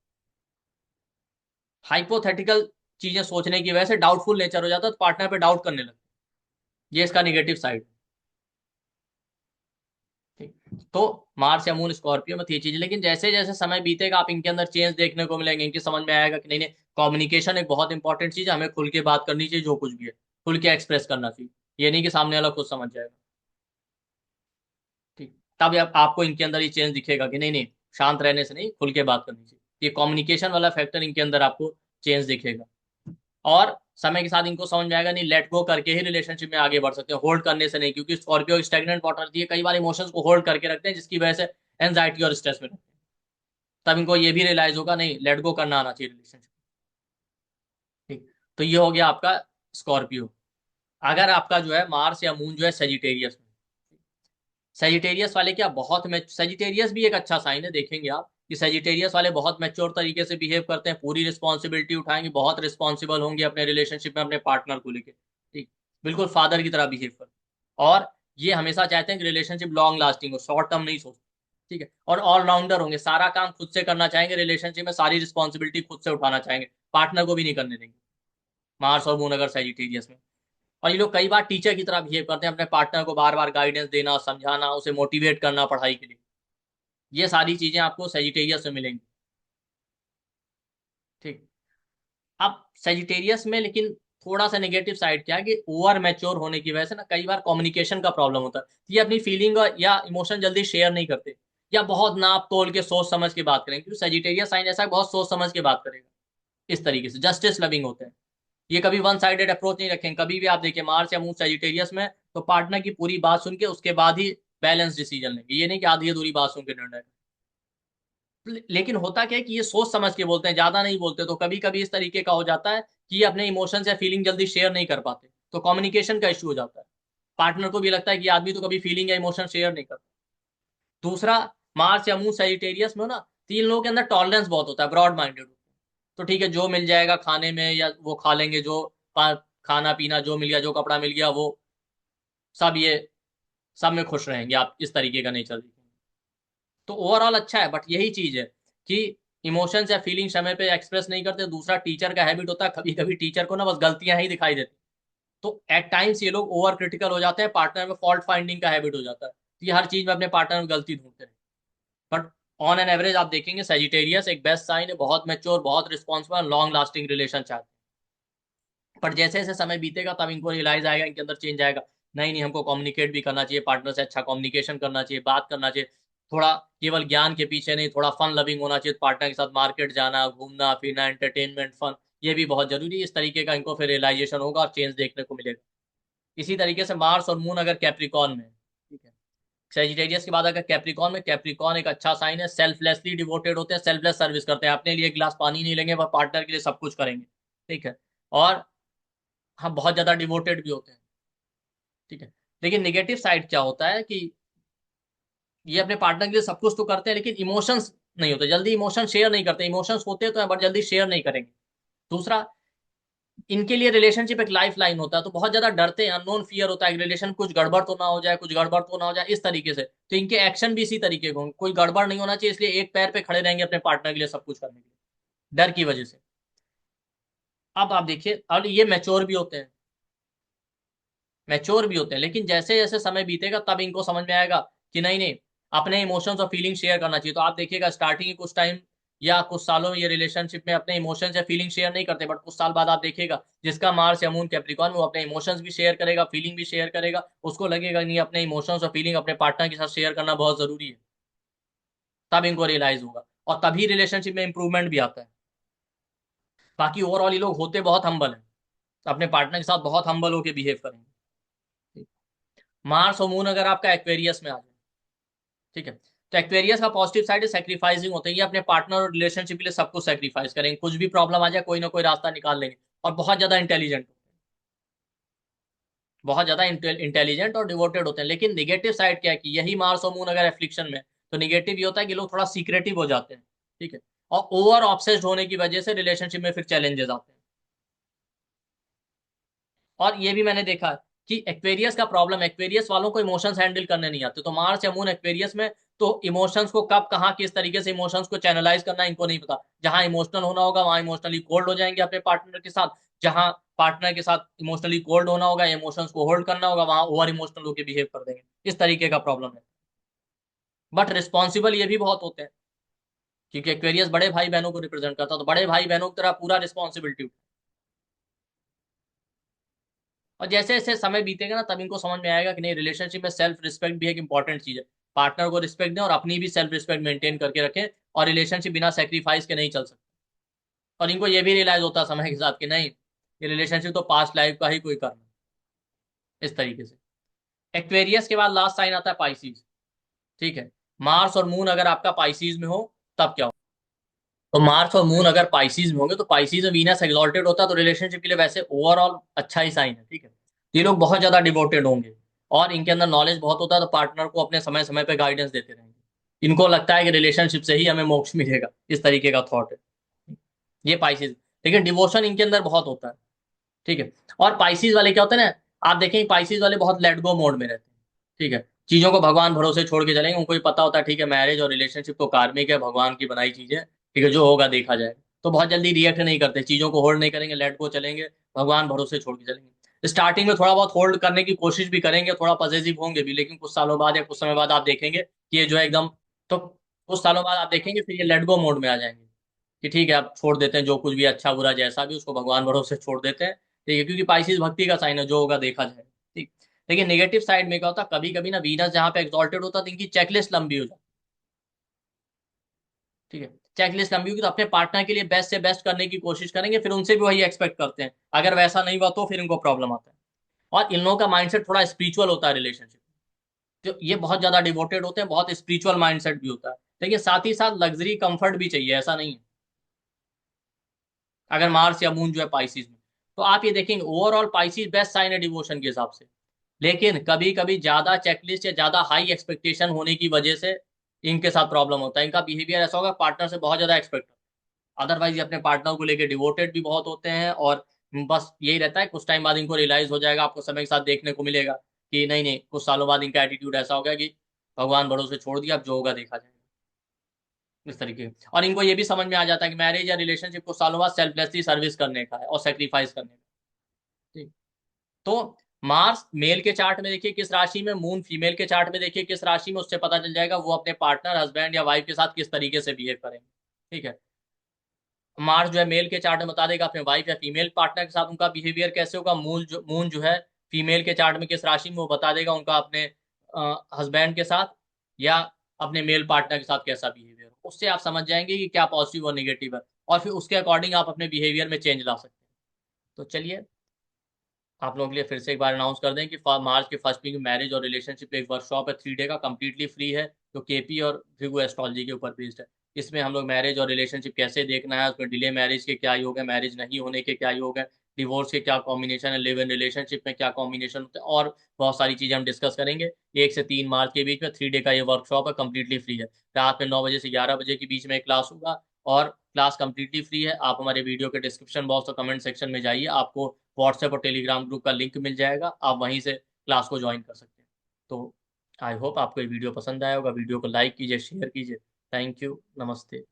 हाइपोथेटिकल चीजें सोचने की वजह से डाउटफुल नेचर हो जाता है, तो पार्टनर पे डाउट करने लगता है, ये इसका निगेटिव साइड। ठीक। तो मार्स या मून स्कॉर्पियो में थी चीज, लेकिन जैसे जैसे समय बीतेगा आप इनके अंदर चेंज देखने को मिलेंगे, इनके समझ में आएगा कि नहीं नहीं, कम्युनिकेशन एक बहुत इंपॉर्टेंट चीज है, हमें खुल के बात करनी चाहिए, जो कुछ भी है खुल के एक्सप्रेस करना चाहिए, ये नहीं कि सामने वाला खुद समझ जाएगा। ठीक। तब आपको इनके अंदर ये चेंज दिखेगा कि नहीं नहीं, शांत रहने से नहीं, खुल के बात करनी चाहिए। ये कम्युनिकेशन वाला फैक्टर इनके अंदर आपको चेंज दिखेगा। और समय के साथ इनको समझ में आएगा नहीं, लेट गो करके ही रिलेशनशिप में आगे बढ़ सकते हैं, होल्ड करने से नहीं, क्योंकि स्कॉर्पियो स्टैग्नेंट वाटर होती है, कई बार इमोशंस को होल्ड करके रखते हैं जिसकी वजह से एंजाइटी और स्ट्रेस में रहते हैं। तब इनको ये भी रियलाइज होगा नहीं, लेट गो करना आना चाहिए रिलेशनशिप। ठीक, तो ये हो गया आपका स्कॉर्पियो। अगर आपका जो है मार्स या मून जो है सेजिटेरियस में, सेजिटेरियस वाले क्या बहुत में, सेजिटेरियस भी एक अच्छा साइन है, देखेंगे आप कि सेजिटेरियस वाले बहुत मैच्योर तरीके से बिहेव करते हैं, पूरी रिस्पॉन्सिबिलिटी उठाएंगे, बहुत रिस्पॉन्सिबल होंगे अपने रिलेशनशिप में अपने पार्टनर को लेके। ठीक, बिल्कुल फादर की तरह बिहेव कर। और ये हमेशा चाहते हैं कि रिलेशनशिप लॉन्ग लास्टिंग हो, शॉर्ट टर्म नहीं सोचते। ठीक है, और ऑलराउंडर होंगे, सारा काम खुद से करना चाहेंगे रिलेशनशिप में, सारी रिस्पॉन्सिबिलिटी खुद से उठाना चाहेंगे, पार्टनर को भी नहीं करने देंगे, मार्स और मून अगर सेजिटेरियस में। और ये लोग कई बार टीचर की तरह बिहेव करते हैं, अपने पार्टनर को बार बार गाइडेंस देना, समझाना, उसे मोटिवेट करना पढ़ाई के लिए। ये सारी चीजें आपको सेजिटेरियस में मिलेंगी। ठीक, अब सेजिटेरियस में लेकिन थोड़ा सा नेगेटिव साइड क्या है कि ओवर मैच्योर होने की वजह से ना कई बार कम्युनिकेशन का प्रॉब्लम होता है। ये अपनी फीलिंग या इमोशन जल्दी शेयर नहीं करते, या बहुत नाप तोल के सोच समझ के बात करेंगे, क्योंकि सेजिटेरियस साइन ऐसा है, बहुत सोच समझ के बात करेगा, इस तरीके से जस्टिस लविंग होते हैं। ये कभी वन साइडेड अप्रोच नहीं रखेंगे, कभी भी आप देखिए मार्स या मून सेजिटेरियस में तो पार्टनर की पूरी बात सुन के उसके बाद ही बैलेंस डिसीजन लेंगे, ये नहीं कि आधी अधूरी बात सुन के निर्णय। लेकिन होता क्या है कि ये सोच समझ के बोलते हैं, ज्यादा नहीं बोलते, तो कभी कभी इस तरीके का हो जाता है कि ये अपने इमोशंस या फीलिंग जल्दी शेयर नहीं कर पाते, तो कम्युनिकेशन का इश्यू हो जाता है। पार्टनर को भी लगता है कि ये आदमी तो कभी फीलिंग या इमोशन शेयर नहीं करता। दूसरा, मार्स या मून सेजिटेरियस में हो ना, तीन लोगों के अंदर टॉलरेंस बहुत होता है, ब्रॉड माइंडेड होते हैं। तो ठीक है, जो मिल जाएगा खाने में या वो खा लेंगे, जो खाना पीना जो मिल गया, जो कपड़ा मिल गया वो सब, ये सब में खुश रहेंगे, आप इस तरीके का नेचर देखेंगे। तो ओवरऑल अच्छा है, बट यही चीज है कि इमोशंस या फीलिंग समय पे एक्सप्रेस नहीं करते। दूसरा, टीचर का हैबिट होता है, कभी कभी टीचर को ना बस गलतियां ही दिखाई देती, तो एट टाइम्स ये लोग ओवर क्रिटिकल हो जाते हैं, पार्टनर में फॉल्ट फाइंडिंग का हैबिट हो जाता है, तो ये हर चीज में अपने पार्टनर में गलती ढूंढते हैं। बट ऑन एन एवरेज आप देखेंगे सेजिटेरियस एक बेस्ट साइन है, बहुत मेच्योर, बहुत रिस्पॉन्सिबल, लॉन्ग लास्टिंग रिलेशन चाहते हैं। पर जैसे जैसे समय बीतेगा तब इनको रियलाइज आएगा, इनके अंदर चेंज आएगा, नहीं नहीं हमको कम्युनिकेट भी करना चाहिए, पार्टनर से अच्छा कम्युनिकेशन करना चाहिए, बात करना चाहिए, थोड़ा केवल ज्ञान के पीछे नहीं, थोड़ा फन लविंग होना चाहिए, पार्टनर के साथ मार्केट जाना, घूमना फिरना, एंटरटेनमेंट, फन, ये भी बहुत जरूरी है। इस तरीके का इनको फिर रियलाइजेशन होगा और चेंज देखने को मिलेगा। इसी तरीके से मार्स और मून अगर कैप्रिकॉन में है, ठीक है, सेजिटेरियस के बाद अगर कैप्रिकॉन में, कैप्रिकॉन एक अच्छा साइन है, सेल्फलेसली डिवोटेड होते हैं, सेल्फलेस सर्विस करते हैं, अपने लिए एक गिलास पानी नहीं लेंगे, वह पार्टनर के लिए सब कुछ करेंगे। ठीक है, और हाँ बहुत ज्यादा डिवोटेड भी होते हैं। ठीक है, लेकिन निगेटिव साइड क्या होता है कि ये अपने पार्टनर के लिए सब कुछ तो करते हैं, लेकिन इमोशंस नहीं होते, जल्दी इमोशन शेयर नहीं करते, इमोशंस होते तो हैं बट जल्दी शेयर नहीं करेंगे। दूसरा, इनके लिए रिलेशनशिप एक लाइफ लाइन होता है, तो बहुत ज्यादा डरते हैं, अननोन फियर होता है रिलेशन, कुछ गड़बड़ तो ना हो जाए, कुछ गड़बड़ तो ना हो जाए, इस तरीके से, तो इनके एक्शन भी इसी तरीके के होंगे, कोई गड़बड़ नहीं होना चाहिए, इसलिए एक पैर पे खड़े रहेंगे अपने पार्टनर के लिए सब कुछ करने के लिए, डर की वजह से। अब आप देखिए, अब ये मैच्योर भी होते हैं, मैच्योर भी होते हैं, लेकिन जैसे जैसे समय बीतेगा तब इनको समझ में आएगा कि नहीं नहीं, अपने इमोशंस और फीलिंग शेयर करना चाहिए। तो आप देखिएगा स्टार्टिंग के कुछ टाइम या कुछ सालों में ये रिलेशनशिप में अपने इमोशंस या फीलिंग शेयर नहीं करते, बट कुछ साल बाद आप देखिएगा जिसका मार्स या मून कैप्रिकॉर्न में, वो अपने इमोशंस भी शेयर करेगा, फीलिंग भी शेयर करेगा, उसको लगेगा नहीं अपने इमोशंस और फीलिंग अपने पार्टनर के साथ शेयर करना बहुत जरूरी है, तब इनको रियलाइज होगा और तभी रिलेशनशिप में इंप्रूवमेंट भी आता है। बाकी ओवरऑल ये लोग होते बहुत हम्बल हैं, अपने पार्टनर के साथ बहुत हम्बल होकर बिहेव करेंगे। मार्स और मून अगर आपका एक्वेरियस में आ जाए, ठीक है, तो एक्वेरियस का पॉजिटिव साइड है सेक्रीफाइसिंग होते हैं, ये अपने पार्टनर और रिलेशनशिप के लिए सब कुछ सेक्रीफाइस करेंगे, कुछ भी प्रॉब्लम आ जाए कोई ना कोई रास्ता निकाल लेंगे, और बहुत ज्यादा इंटेलिजेंट, बहुत ज्यादा इंटेलिजेंट और डिवोटेड होते हैं। लेकिन निगेटिव साइड क्या है कि यही मार्स और मून अगर एफ्लिक्शन में, तो निगेटिव ये होता है कि लोग थोड़ा सीक्रेटिव हो जाते हैं। ठीक है, और ओवर ऑब्सेस्ड होने की वजह से रिलेशनशिप में फिर चैलेंजेस आते हैं। और ये भी मैंने देखा कि एक्वेरियस का प्रॉब्लम, एक्वेरियस वालों को इमोशंस हैंडल करने नहीं आते, तो मार्स या मून एक्वेरियस में, तो इमोशंस को कब कहाँ किस तरीके से इमोशंस को चैनलाइज करना इनको नहीं पता। जहां इमोशनल होना होगा वहां इमोशनली कोल्ड हो जाएंगे अपने पार्टनर के साथ, जहां पार्टनर के साथ इमोशनली कोल्ड होना होगा, इमोशंस को होल्ड करना होगा, वहां ओवर इमोशनल होकर बिहेव कर देंगे, इस तरीके का प्रॉब्लम है। बट रिस्पॉन्सिबल ये भी बहुत होते हैं, क्योंकि एक्वेरियस बड़े भाई बहनों को रिप्रेजेंट करता है, तो बड़े भाई बहनों की तरह पूरा रिस्पॉन्सिबिलिटी। और जैसे जैसे समय बीतेगा ना तब इनको समझ में आएगा कि नहीं, रिलेशनशिप में सेल्फ रिस्पेक्ट भी एक इंपॉर्टेंट चीज है। पार्टनर को रिस्पेक्ट दें और अपनी भी सेल्फ रिस्पेक्ट मेंटेन करके रखें, और रिलेशनशिप बिना सेक्रीफाइस के नहीं चल सकता। और इनको ये भी रियलाइज होता है समय के साथ कि नहीं, ये रिलेशनशिप तो पास्ट लाइफ का ही कोई कर्म है, इस तरीके से। एक्वेरियस के बाद लास्ट साइन आता है पाइसिस। ठीक है, मार्स और मून अगर आपका पाइसिस में हो तब क्या हो? तो मार्स और मून अगर पाइसिस में होंगे, तो पाइसिस में वीनस एक्सॉल्टेड होता है, तो रिलेशनशिप के लिए वैसे ओवरऑल अच्छा ही साइन है। ठीक है, तो ये लोग बहुत ज्यादा डिवोटेड होंगे और इनके अंदर नॉलेज बहुत होता है, तो पार्टनर को अपने समय समय पे गाइडेंस देते रहेंगे। इनको लगता है कि रिलेशनशिप से ही हमें मोक्ष मिलेगा, इस तरीके का थॉट है ये पाइसिस। लेकिन डिवोशन इनके अंदर बहुत होता है। ठीक है, और पाइसिस वाले क्या होते हैं ना, आप देखेंगे पाइसिस वाले बहुत लेट गो मोड में रहते हैं। ठीक है, चीजों को भगवान भरोसे छोड़ के चलेंगे, उनको भी पता होता है ठीक है मैरिज और रिलेशनशिप तो कार्मिक है, भगवान की बनाई चीज है। ठीक है, जो होगा देखा जाएगा। तो बहुत जल्दी रिएक्ट नहीं करते, चीजों को होल्ड नहीं करेंगे, लेट गो चलेंगे, भगवान भरोसे छोड़ के चलेंगे। स्टार्टिंग में थोड़ा बहुत होल्ड करने की कोशिश भी करेंगे, थोड़ा पॉजिटिव होंगे भी, लेकिन कुछ सालों बाद या कुछ समय बाद आप देखेंगे कि ये जो है एकदम, तो कुछ सालों बाद आप देखेंगे फिर ये लेट गो मोड में आ जाएंगे कि ठीक है आप छोड़ देते हैं, जो कुछ भी अच्छा बुरा जैसा भी उसको भगवान भरोसे छोड़ देते हैं। ठीक है, क्योंकि पाइसिस भक्ति का साइन है, जो होगा देखा जाए। ठीक, लेकिन नेगेटिव साइड में क्या होता है, कभी कभी ना वीनस जहाँ पे एक्सॉल्टेड होता है तो इनकी चेकलिस्ट लंबी हो जाती है। ठीक है, चेकलिस्ट लंबी होगी तो अपने पार्टनर के लिए बेस्ट से बेस्ट करने की कोशिश करेंगे, फिर उनसे भी वही एक्सपेक्ट करते हैं, अगर वैसा नहीं हुआ तो फिर इनको प्रॉब्लम आता है। और इन लोगों का माइंडसेट थोड़ा स्पिरिचुअल होता है रिलेशनशिप, तो ये बहुत ज्यादा डिवोटेड होते हैं, बहुत स्पिरिचुअल माइंडसेट भी होता है। लेकिन साथ ही साथ लग्जरी कंफर्ट भी चाहिए, ऐसा नहीं है। अगर मार्स या मून जो है पाइसिस में, तो आप ये देखेंगे ओवरऑल पाइसिस बेस्ट साइन है डिवोशन के हिसाब से। लेकिन कभी कभी ज्यादा चेकलिस्ट या ज्यादा हाई एक्सपेक्टेशन होने की वजह से इनके साथ प्रॉब्लम होता है। इनका बिहेवियर ऐसा होगा, पार्टनर से बहुत ज्यादा एक्सपेक्ट, अदरवाइज ये अपने पार्टनर को लेकर डिवोटेड भी बहुत होते हैं। और बस यही रहता है, कुछ टाइम बाद इनको रियलाइज हो जाएगा, आपको समय के साथ देखने को मिलेगा कि नहीं नहीं, कुछ सालों बाद इनका एटीट्यूड ऐसा हो गया कि भगवान भरोसे छोड़ दिया, अब जो होगा देखा जाएगा, इस तरीके। और इनको ये भी समझ में आ जाता है कि मैरिज या रिलेशनशिप को सालों बाद सेल्फलेसली सर्विस करने का है और सेक्रीफाइस करने का। ठीक, तो मार्स मेल के चार्ट में देखिए किस राशि में, मून फीमेल के चार्ट में देखिए किस राशि में, उससे पता चल जाएगा वो अपने पार्टनर हस्बैंड या वाइफ के साथ किस तरीके से बिहेव करेंगे। ठीक है, मार्स जो है मेल के चार्ट में बता देगा अपने वाइफ या फीमेल पार्टनर के साथ उनका बिहेवियर कैसे होगा। मून जो है फीमेल के चार्ट में किस राशि में, वो बता देगा उनका अपने हस्बैंड के साथ या अपने मेल पार्टनर के साथ कैसा बिहेवियर हो। उससे आप समझ जाएंगे कि क्या पॉजिटिव और निगेटिव है, और फिर उसके अकॉर्डिंग आप अपने बिहेवियर में चेंज ला सकते हैं। तो चलिए, आप लोगों के लिए फिर से एक बार अनाउंस कर दें कि मार्च के फर्स्ट वीक में मैरिज और रिलेशनशिप एक वर्कशॉप है 3 डे का, कंप्लीटली फ्री है, जो केपी और भृगु एस्ट्रोलॉजी के ऊपर बेस्ड है। इसमें हम लोग मैरिज और रिलेशनशिप कैसे देखना है, उसमें डिले मैरिज के क्या योग है, मैरिज नहीं होने के क्या योग है, डिवोर्स के क्या कॉम्बिनेशन है, लिव इन रिलेशनशिप में क्या कॉम्बिनेशन होता है, और बहुत सारी चीजें हम डिस्कस करेंगे। 1 से 3 मार्च के बीच में 3 डे का ये वर्कशॉप है, कंप्लीटली फ्री है। रात में 9 बजे से 11 बजे के बीच में एक क्लास होगा, और क्लास कंप्लीटली फ्री है। आप हमारे वीडियो के डिस्क्रिप्शन बॉक्स और कमेंट सेक्शन में जाइए, आपको व्हाट्सएप और टेलीग्राम ग्रुप का लिंक मिल जाएगा, आप वहीं से क्लास को ज्वाइन कर सकते हैं। तो आई होप आपको ये वीडियो पसंद आया होगा, वीडियो को लाइक कीजिए, शेयर कीजिए। थैंक यू, नमस्ते।